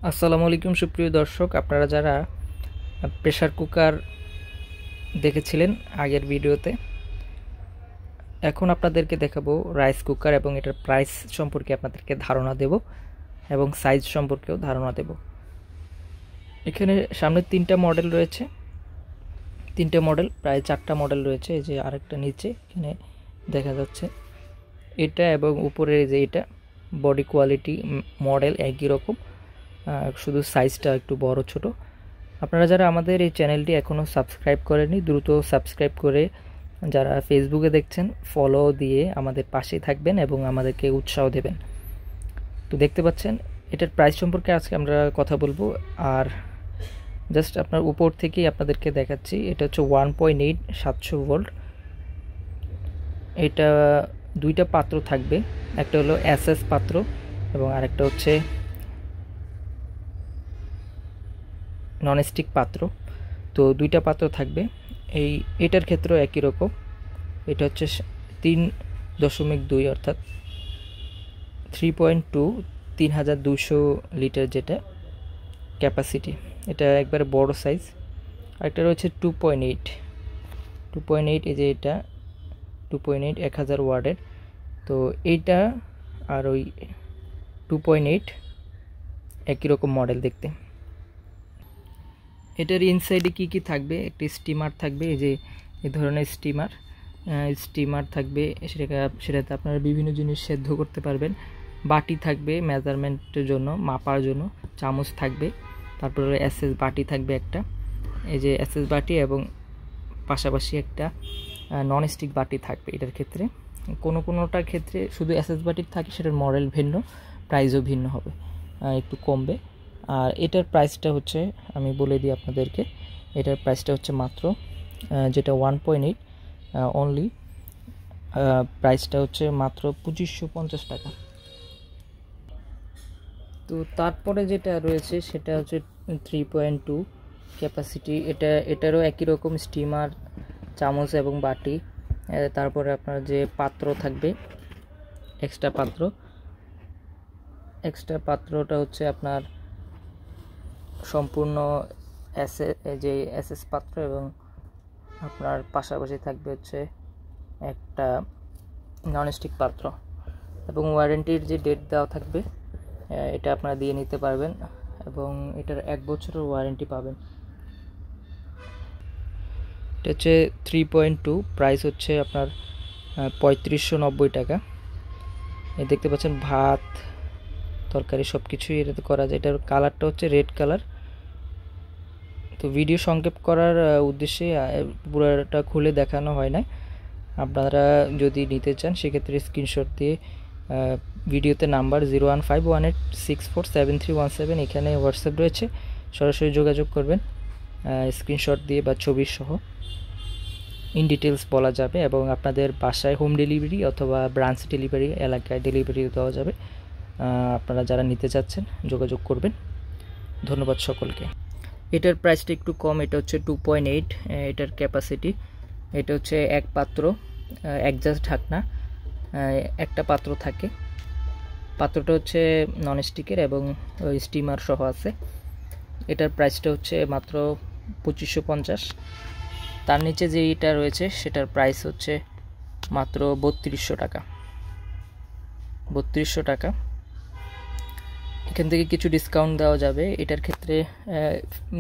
আসসালামু আলাইকুম সুপ্রিয় দর্শক, আপনারা যারা প্রেসার কুকার দেখেছিলেন আগের ভিডিওতে, এখন আপনাদেরকে দেখাবো রাইস কুকার এবং এটার প্রাইস সম্পর্কে আপনাদেরকে ধারণা দেব এবং সাইজ সম্পর্কেও ধারণা দেব। এখানে সামনে তিনটা মডেল রয়েছে, প্রায় 4টা মডেল রয়েছে। এই যে আরেকটা নিচে এখানে দেখা যাচ্ছে, এটা এবং উপরের যে এটা বডি কোয়ালিটি মডেল একই রকম, শুধু সাইজটা একটু বড় ছোট। আপনারা যারা আমাদের এই চ্যানেলটি এখনও সাবস্ক্রাইব করেনি, দ্রুত সাবস্ক্রাইব করে, যারা ফেসবুকে দেখছেন ফলো দিয়ে আমাদের পাশেই থাকবেন এবং আমাদেরকে উৎসাহ দেবেন। তো দেখতে পাচ্ছেন এটার প্রাইস সম্পর্কে আজকে আমরা কথা বলবো। আর জাস্ট আপনার উপর থেকেই আপনাদেরকে দেখাচ্ছি, এটা হচ্ছে 1.8 700 ভোল্ট। এটা দুইটা পাত্র থাকবে, একটা হলো এসএস পাত্র এবং আরেকটা হচ্ছে ননস্টিক পাত্র। তো দুইটা পাত্র থাকবে। এটার ক্ষেত্রেও একই রকম, এটা হচ্ছে 3.2 অর্থাৎ 3.2 3200 লিটার যেটা ক্যাপাসিটি, এটা একবারে বড় সাইজ। আরেকটা রয়েছে 2.8 এই যে এটা 2.8 1000 ওয়াটের। তো এইটা আর ওই 2.8 একই রকম মডেল দেখতে। এটার ইনসাইডে কি কি থাকবে, একটি স্টিমার থাকবে, এই যে এই ধরনের স্টিমার থাকবে, সেটাতে আপনারা বিভিন্ন জিনিস সেদ্ধ করতে পারবেন। বাটি থাকবে মেজারমেন্টের জন্য, মাপার জন্য, চামচ থাকবে। তারপরে এসএস বাটি থাকবে একটা, এই যে এসএস বাটি, এবং পাশাপাশি একটা ননস্টিক বাটি থাকবে। এটার ক্ষেত্রে কোনোটার ক্ষেত্রে শুধু এসএস বাটি থাকে, সেটার মডেল ভিন্ন, প্রাইসও ভিন্ন হবে, একটু কমবে। আর এটার প্রাইসটা হচ্ছে, আমি বলে দিই আপনাদেরকে, এটার প্রাইসটা হচ্ছে মাত্র, যেটা 1.8 অনলি, প্রাইসটা হচ্ছে মাত্র 2550 টাকা। তো তারপরে যেটা রয়েছে সেটা হচ্ছে 3.2 ক্যাপাসিটি। এটারও একই রকম স্টিমার, চামচ এবং বাটি। তারপরে আপনার যে পাত্র থাকবে, এক্সট্রা পাত্রটা হচ্ছে আপনার সম্পূর্ণ এসএস পাত্র, এবং আপনার পাশাপাশি থাকবে হচ্ছে একটা ননস্টিক পাত্র, এবং ওয়ারেন্টির যে ডেট দেওয়া থাকবে এটা আপনারা দিয়ে নিতে পারবেন, এবং এটার 1 বছরের ওয়ারেন্টি পাবেন। এটা হচ্ছে 3.2, প্রাইস হচ্ছে আপনার 3590 টাকা। দেখতে পাচ্ছেন ভাত তরকারি সব কিছুই এটাতে করা যায়। এটার কালারটা হচ্ছে রেড কালার। তো ভিডিও সংক্ষেপ করার উদ্দেশ্যে পুরোটা খুলে দেখানো হয় না। আপনারা যদি নিতে চান সেক্ষেত্রে স্ক্রিনশট দিয়ে ভিডিওতে নাম্বার 0151864737 এখানে হোয়াটসঅ্যাপ রয়েছে, সরাসরি যোগাযোগ করবেন স্ক্রিনশট দিয়ে বা ছবির সহ। ইন ডিটেলস বলা যাবে, এবং আপনাদের বাসায় হোম ডেলিভারি অথবা ব্রাঞ্চ ডেলিভারি, এলাকায় ডেলিভারি দেওয়া যাবে। আপনারা যারা নিতে চাচ্ছেন যোগাযোগ করবেন। ধন্যবাদ সকলকে। এটার প্রাইসটা একটু কম, এটা হচ্ছে 2.8, এটার ক্যাপাসিটি। এটা হচ্ছে এক পাত্র, অ্যাডজাস্ট ঢাকনা, একটা পাত্র থাকে। পাত্রটা হচ্ছে ননস্টিকের এবং স্টিমার সহ আছে। এটার প্রাইসটা হচ্ছে মাত্র 2550। তার নিচে যে এটা রয়েছে সেটার প্রাইস হচ্ছে মাত্র 3200 টাকা। এখান থেকে কিছু ডিসকাউন্ট দেওয়া যাবে। এটার ক্ষেত্রে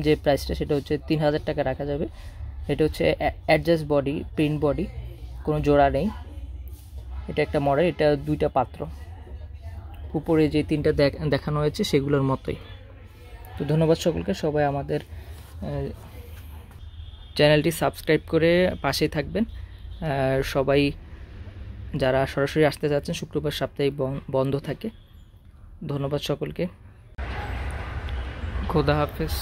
যে প্রাইসটা সেটা হচ্ছে 3000 টাকা রাখা যাবে। এটা হচ্ছে অ্যাডজাস্ট বডি, প্রিন্ট বডি, কোনো জোড়া নেই। এটা একটা মডেল, এটা দুইটা পাত্র, উপরে যে তিনটা দেখানো হয়েছে সেগুলোর মতোই। তো ধন্যবাদ সকলকে, সবাই আমাদের চ্যানেলটি সাবস্ক্রাইব করে পাশেই থাকবেন। সবাই যারা সরাসরি আসতে যাচ্ছেন, শুক্রবার সাপ্তাহিক বন্ধ থাকে। ধন্যবাদ সকলকে, খোদা হাফেজ।